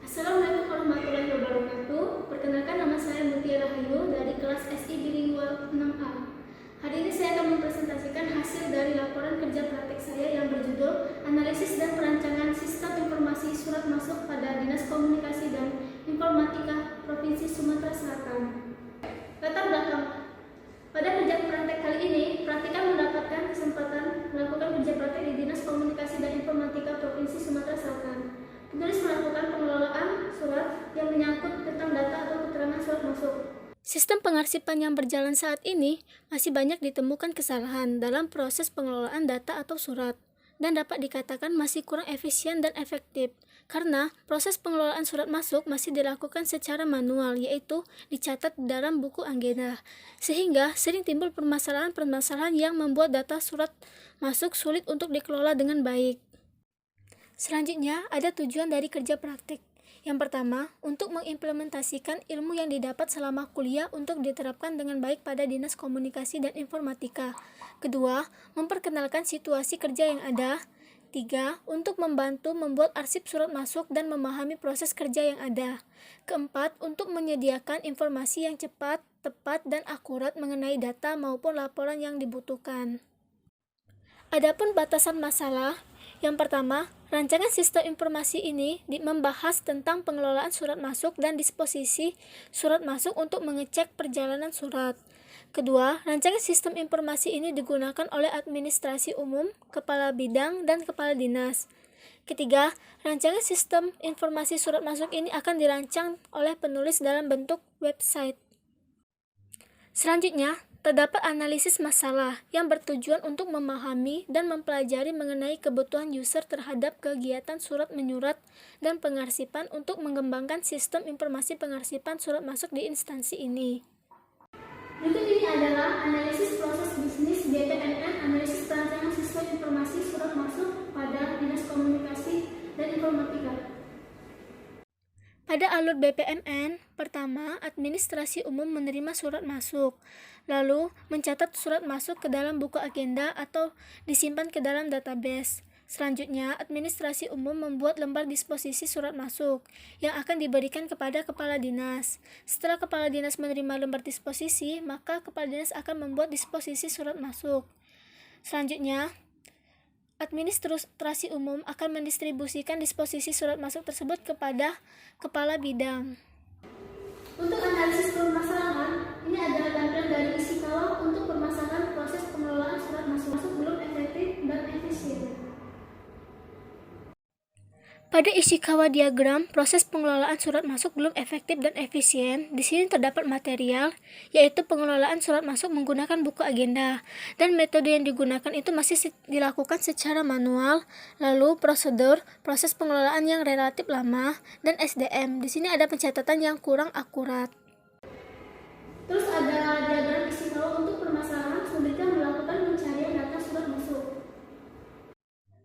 Assalamualaikum warahmatullahi wabarakatuh. Perkenalkan, nama saya Mutia Rahayu dari kelas SI Bilingual 6A. Hari ini saya akan mempresentasikan hasil dari laporan kerja praktek saya yang berjudul Analisis dan Perancangan Sistem Informasi Surat Masuk pada Dinas Komunikasi dan Informatika Provinsi Sumatera Selatan. Latar belakang. Pada kerja praktek kali ini, praktikan mendapatkan kesempatan melakukan kerja praktek di Dinas Komunikasi dan Informatika Provinsi Sumatera Selatan. Penulis melakukan pengelolaan surat yang menyangkut tentang data atau keterangan surat masuk. Sistem pengarsipan yang berjalan saat ini masih banyak ditemukan kesalahan dalam proses pengelolaan data atau surat, dan dapat dikatakan masih kurang efisien dan efektif, karena proses pengelolaan surat masuk masih dilakukan secara manual, yaitu dicatat dalam buku agenda, sehingga sering timbul permasalahan-permasalahan yang membuat data surat masuk sulit untuk dikelola dengan baik. Selanjutnya, ada tujuan dari kerja praktik. Yang pertama, untuk mengimplementasikan ilmu yang didapat selama kuliah untuk diterapkan dengan baik pada Dinas Komunikasi dan Informatika. Kedua, memperkenalkan situasi kerja yang ada. Tiga, untuk membantu membuat arsip surat masuk dan memahami proses kerja yang ada. Keempat, untuk menyediakan informasi yang cepat, tepat, dan akurat mengenai data maupun laporan yang dibutuhkan. Adapun batasan masalah, yang pertama, rancangan sistem informasi ini membahas tentang pengelolaan surat masuk dan disposisi surat masuk untuk mengecek perjalanan surat. Kedua, rancangan sistem informasi ini digunakan oleh administrasi umum, kepala bidang, dan kepala dinas. Ketiga, rancangan sistem informasi surat masuk ini akan dirancang oleh penulis dalam bentuk website. Selanjutnya, terdapat analisis masalah yang bertujuan untuk memahami dan mempelajari mengenai kebutuhan user terhadap kegiatan surat menyurat dan pengarsipan untuk mengembangkan sistem informasi pengarsipan surat masuk di instansi ini. Berikut ini adalah analisis proses bisnis BPMN, analisis perancangan sistem informasi surat masuk pada Dinas Komunikasi dan Informatika. Pada alur BPMN, pertama, administrasi umum menerima surat masuk, lalu mencatat surat masuk ke dalam buku agenda atau disimpan ke dalam database. Selanjutnya, administrasi umum membuat lembar disposisi surat masuk yang akan diberikan kepada kepala dinas. Setelah kepala dinas menerima lembar disposisi, maka kepala dinas akan membuat disposisi surat masuk. Selanjutnya, administrasi umum akan mendistribusikan disposisi surat masuk tersebut kepada kepala bidang. Untuk analisis permasalahan, ini adalah tampilan dari Ishikawa untuk permasalahan proses pengelolaan surat masuk belum efektif dan efisien. Pada Ishikawa diagram, proses pengelolaan surat masuk belum efektif dan efisien. Di sini terdapat material, yaitu pengelolaan surat masuk menggunakan buku agenda, dan metode yang digunakan itu masih dilakukan secara manual. Lalu prosedur, proses pengelolaan yang relatif lama, dan SDM. Di sini ada pencatatan yang kurang akurat. Terus ada diagram Ishikawa untuk permasalahan sulitnya melakukan pencarian data surat masuk.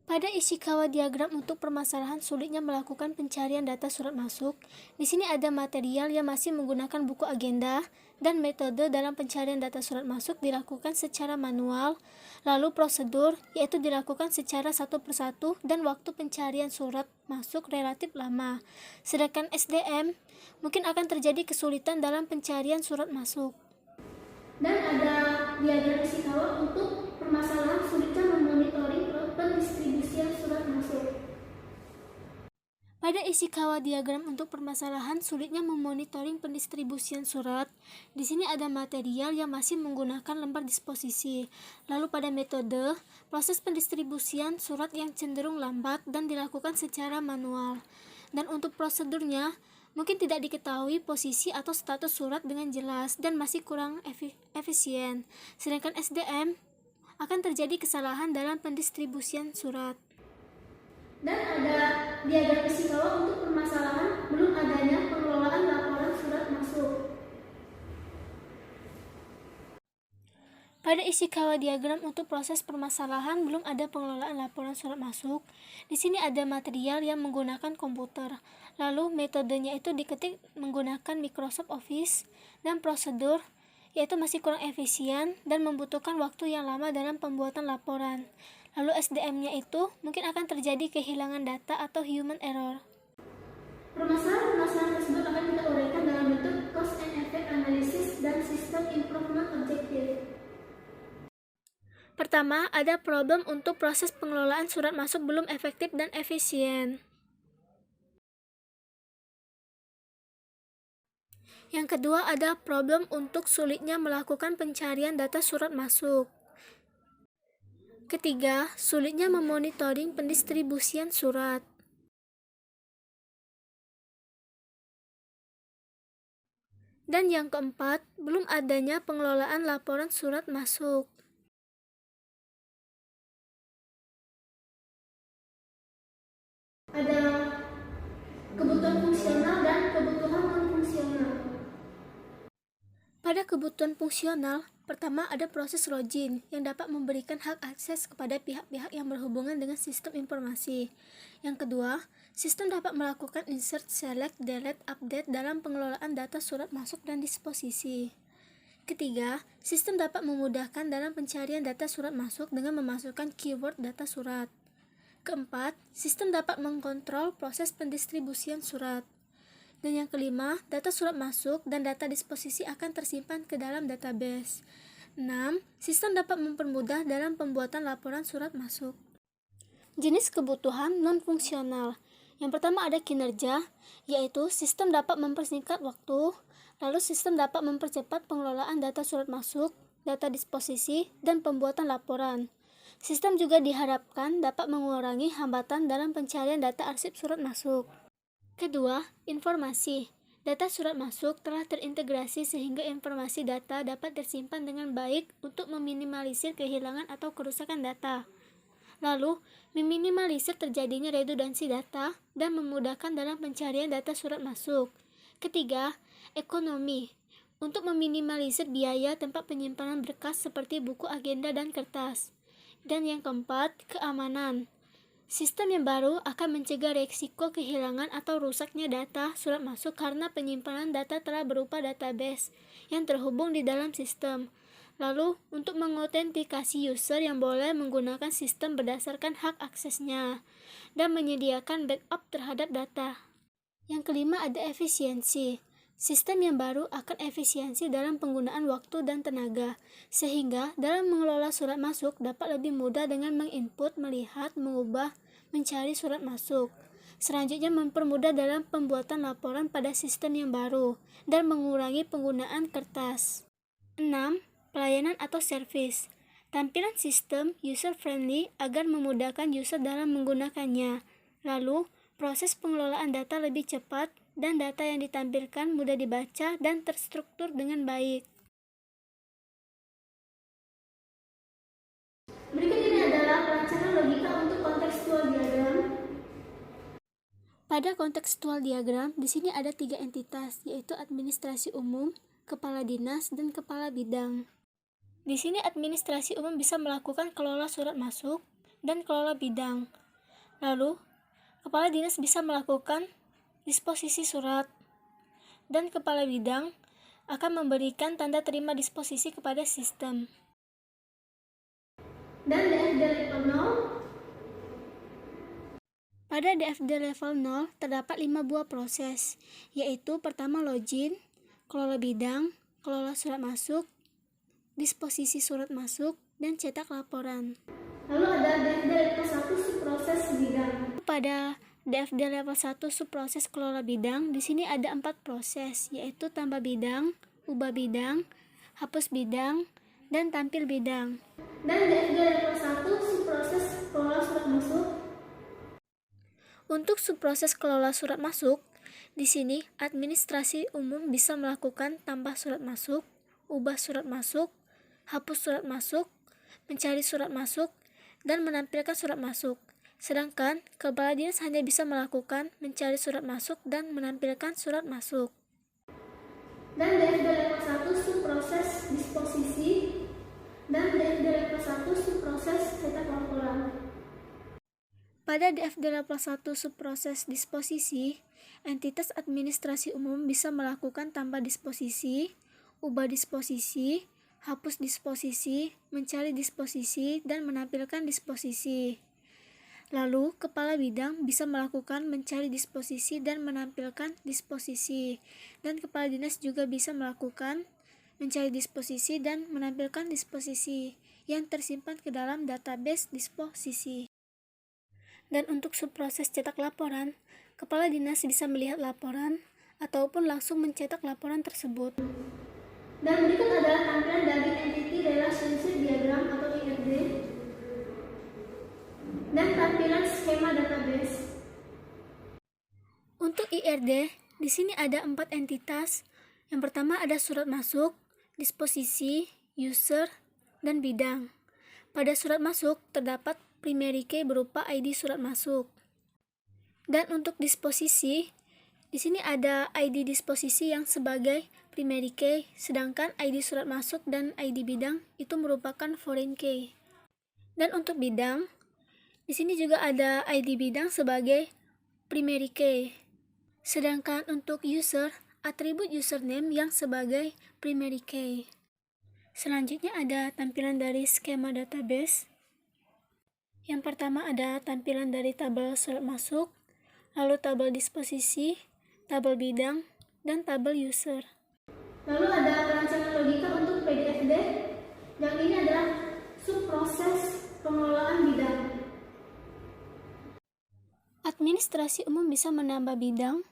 Pada Ishikawa diagram untuk permasalahan sulitnya melakukan pencarian data surat masuk, di sini ada material yang masih menggunakan buku agenda, dan metode dalam pencarian data surat masuk dilakukan secara manual, lalu prosedur yaitu dilakukan secara satu persatu, dan waktu pencarian surat masuk relatif lama. Sedangkan SDM mungkin akan terjadi kesulitan dalam pencarian surat masuk. Dan ada diagram Ishikawa untuk permasalahan sulitnya memonitoring pendistribusian surat masuk. Pada Ishikawa diagram untuk permasalahan sulitnya memonitoring pendistribusian surat, di sini ada material yang masih menggunakan lembar disposisi. Lalu pada metode, proses pendistribusian surat yang cenderung lambat dan dilakukan secara manual. Dan untuk prosedurnya, mungkin tidak diketahui posisi atau status surat dengan jelas dan masih kurang efisien. Sedangkan SDM akan terjadi kesalahan dalam pendistribusian surat. Dan ada diagram Ishikawa untuk permasalahan belum adanya pengelolaan laporan surat masuk. Pada Ishikawa diagram untuk proses permasalahan belum ada pengelolaan laporan surat masuk. Di sini ada material yang menggunakan komputer. Lalu metodenya itu diketik menggunakan Microsoft Office, dan prosedur yaitu masih kurang efisien dan membutuhkan waktu yang lama dalam pembuatan laporan. Lalu SDM-nya itu mungkin akan terjadi kehilangan data atau human error. Permasalahan tersebut akan kita uraikan dalam bentuk cause and effect analysis dan system improvement objective. Pertama, ada problem untuk proses pengelolaan surat masuk belum efektif dan efisien. Yang kedua, ada problem untuk sulitnya melakukan pencarian data surat masuk. Ketiga, sulitnya memonitoring pendistribusian surat. Dan yang keempat, belum adanya pengelolaan laporan surat masuk. Ada kebutuhan fungsional dan kebutuhan non-fungsional. Pada kebutuhan fungsional, pertama ada proses login yang dapat memberikan hak akses kepada pihak-pihak yang berhubungan dengan sistem informasi. Yang kedua, sistem dapat melakukan insert, select, delete, update dalam pengelolaan data surat masuk dan disposisi. Ketiga, sistem dapat memudahkan dalam pencarian data surat masuk dengan memasukkan keyword data surat. Keempat, sistem dapat mengkontrol proses pendistribusian surat. Dan yang kelima, data surat masuk dan data disposisi akan tersimpan ke dalam database. 6. Sistem dapat mempermudah dalam pembuatan laporan surat masuk. Jenis kebutuhan non-fungsional. Yang pertama ada kinerja, yaitu sistem dapat mempersingkat waktu, lalu sistem dapat mempercepat pengelolaan data surat masuk, data disposisi, dan pembuatan laporan. Sistem juga diharapkan dapat mengurangi hambatan dalam pencarian data arsip surat masuk. Kedua, informasi. Data surat masuk telah terintegrasi sehingga informasi data dapat tersimpan dengan baik untuk meminimalisir kehilangan atau kerusakan data. Lalu, meminimalisir terjadinya redundansi data dan memudahkan dalam pencarian data surat masuk. Ketiga, ekonomi. Untuk meminimalisir biaya tempat penyimpanan berkas seperti buku agenda dan kertas. Dan yang keempat, keamanan. Sistem yang baru akan mencegah risiko kehilangan atau rusaknya data surat masuk karena penyimpanan data telah berupa database yang terhubung di dalam sistem. Lalu, untuk mengautentikasi user yang boleh menggunakan sistem berdasarkan hak aksesnya dan menyediakan backup terhadap data. Yang kelima ada efisiensi. Sistem yang baru akan efisiensi dalam penggunaan waktu dan tenaga, sehingga dalam mengelola surat masuk dapat lebih mudah dengan menginput, melihat, mengubah, mencari surat masuk. Selanjutnya mempermudah dalam pembuatan laporan pada sistem yang baru, dan mengurangi penggunaan kertas. 6. Pelayanan atau service. Tampilan sistem user-friendly agar memudahkan user dalam menggunakannya. Lalu, proses pengelolaan data lebih cepat, dan data yang ditampilkan mudah dibaca dan terstruktur dengan baik. Berikut ini adalah perancangan logika untuk kontekstual diagram. Pada kontekstual diagram, di sini ada 3 entitas, yaitu administrasi umum, kepala dinas, dan kepala bidang. Di sini administrasi umum bisa melakukan kelola surat masuk dan kelola bidang. Lalu, kepala dinas bisa melakukan disposisi surat, dan kepala bidang akan memberikan tanda terima disposisi kepada sistem. Dan DFD level 0. Pada DFD level 0 terdapat 5 buah proses, yaitu pertama login, kelola bidang, kelola surat masuk, disposisi surat masuk, dan cetak laporan. Lalu ada DFD level 1 subproses bidang. Pada DFD level 1 subproses kelola bidang, di sini ada 4 proses, yaitu tambah bidang, ubah bidang, hapus bidang, dan tampil bidang. Dan DFD level 1 subproses kelola surat masuk. Untuk subproses kelola surat masuk, di sini administrasi umum bisa melakukan tambah surat masuk, ubah surat masuk, hapus surat masuk, mencari surat masuk, dan menampilkan surat masuk. Sedangkan kepala dinas hanya bisa melakukan mencari surat masuk dan menampilkan surat masuk. Dan DFD level 1 subproses disposisi, dan DFD level 1 subproses cetak laporan. Pada DFD level 1 subproses disposisi, entitas administrasi umum bisa melakukan tambah disposisi, ubah disposisi, hapus disposisi, mencari disposisi, dan menampilkan disposisi. Lalu, kepala bidang bisa melakukan mencari disposisi dan menampilkan disposisi. Dan kepala dinas juga bisa melakukan mencari disposisi dan menampilkan disposisi yang tersimpan ke dalam database disposisi. Dan untuk subproses cetak laporan, kepala dinas bisa melihat laporan ataupun langsung mencetak laporan tersebut. Dan berikut adalah tampilan dari Entity Relationship Diagram atau ERD dan tampilan skema database. Untuk IRD, di sini ada 4 entitas. Yang pertama ada surat masuk, disposisi, user, dan bidang. Pada surat masuk terdapat primary key berupa ID surat masuk. Dan untuk disposisi, di sini ada ID disposisi yang sebagai primary key, sedangkan ID surat masuk dan ID bidang itu merupakan foreign key. Dan untuk bidang, di sini juga ada ID bidang sebagai primary key. Sedangkan untuk user, atribut username yang sebagai primary key. Selanjutnya ada tampilan dari skema database. Yang pertama ada tampilan dari tabel surat masuk, lalu tabel disposisi, tabel bidang, dan tabel user. Lalu ada perancangan logika untuk PDFD, yang ini adalah subproses pengelolaan bidang. Administrasi umum bisa menambah bidang,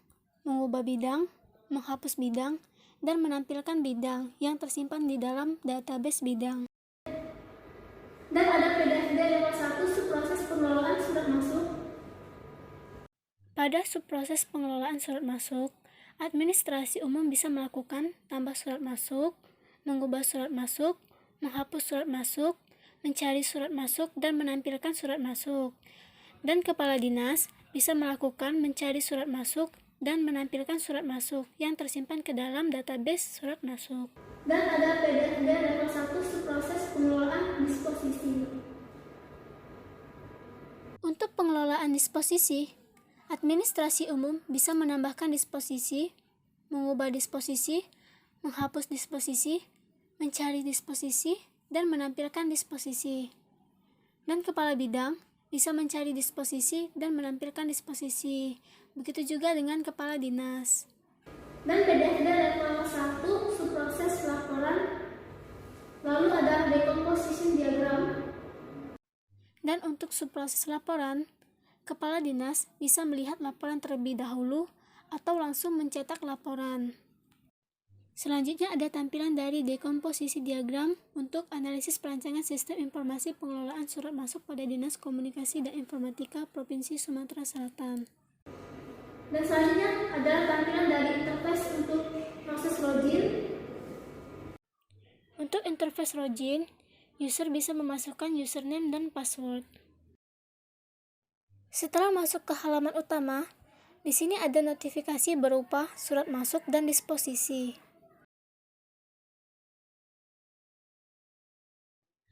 mengubah bidang, menghapus bidang, dan menampilkan bidang yang tersimpan di dalam database bidang. Dan ada PDFD level 1 subproses pengelolaan surat masuk. Pada subproses pengelolaan surat masuk, administrasi umum bisa melakukan tambah surat masuk, mengubah surat masuk, menghapus surat masuk, mencari surat masuk, dan menampilkan surat masuk. Dan kepala dinas bisa melakukan mencari surat masuk dan menampilkan surat masuk yang tersimpan ke dalam database surat masuk. Dan ada PDFD level 1 subproses pengelolaan disposisi. Untuk pengelolaan disposisi, administrasi umum bisa menambahkan disposisi, mengubah disposisi, menghapus disposisi, mencari disposisi, dan menampilkan disposisi. Dan kepala bidang bisa mencari disposisi dan menampilkan disposisi. Begitu juga dengan kepala dinas. Dan PDFD level 1 subproses laporan. Lalu ada decomposition diagram. Dan untuk subproses laporan, kepala dinas bisa melihat laporan terlebih dahulu atau langsung mencetak laporan. Selanjutnya ada tampilan dari decomposition diagram untuk analisis perancangan sistem informasi pengelolaan surat masuk pada Dinas Komunikasi dan Informatika Provinsi Sumatera Selatan. Dan selanjutnya adalah tampilan dari interface untuk proses login. Untuk interface login, user bisa memasukkan username dan password. Setelah masuk ke halaman utama, di sini ada notifikasi berupa surat masuk dan disposisi.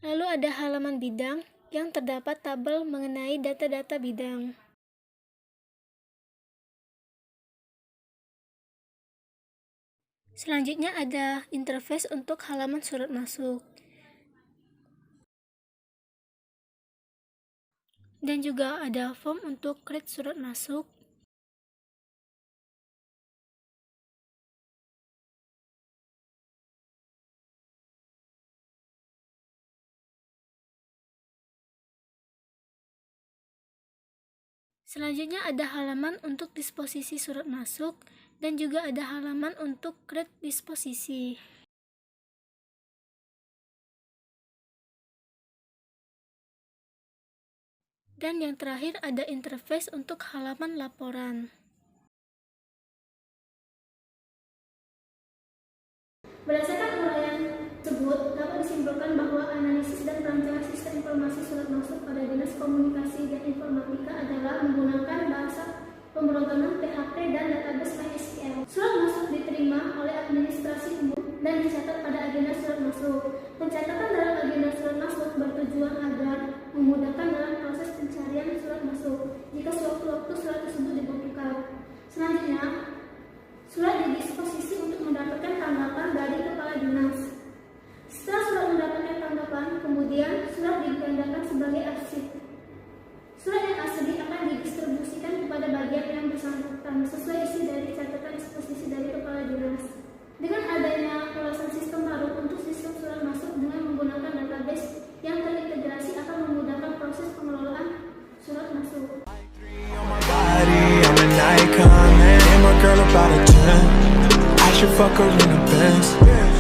Lalu ada halaman bidang yang terdapat tabel mengenai data-data bidang. Selanjutnya ada interface untuk halaman surat masuk. Dan juga ada form untuk create surat masuk. Selanjutnya ada halaman untuk disposisi surat masuk dan juga ada halaman untuk create disposisi. Dan yang terakhir ada interface untuk halaman laporan. Berdasarkan uraian tersebut, dapat disimpulkan bahwa analisis dan perancangan sistem informasi surat masuk pada Dinas Komunikasi dan Informatika adalah menggunakan bahasa pemrograman PHP dan database MySQL. Surat masuk diterima oleh administrasi umum dan dicatat pada agenda surat masuk. Pencatatan dalam agenda surat masuk bertujuan agar memudahkan dalam proses pencarian surat masuk jika sewaktu-waktu surat tersebut dibutuhkan. Selanjutnya, surat didisposisi untuk mendapatkan tanggapan dari kepala dinas. Setelah sebagai arsip. Surat yang asli akan didistribusikan kepada bagian yang bersangkutan sesuai isi dari catatan disposisi dari kepala dinas. Dengan adanya ulasan sistem baru untuk sistem surat masuk dengan menggunakan database yang terintegrasi akan memudahkan proses pengelolaan surat masuk. I'm an icon, man. And my girl about a 10. I should fuck her in a Benz.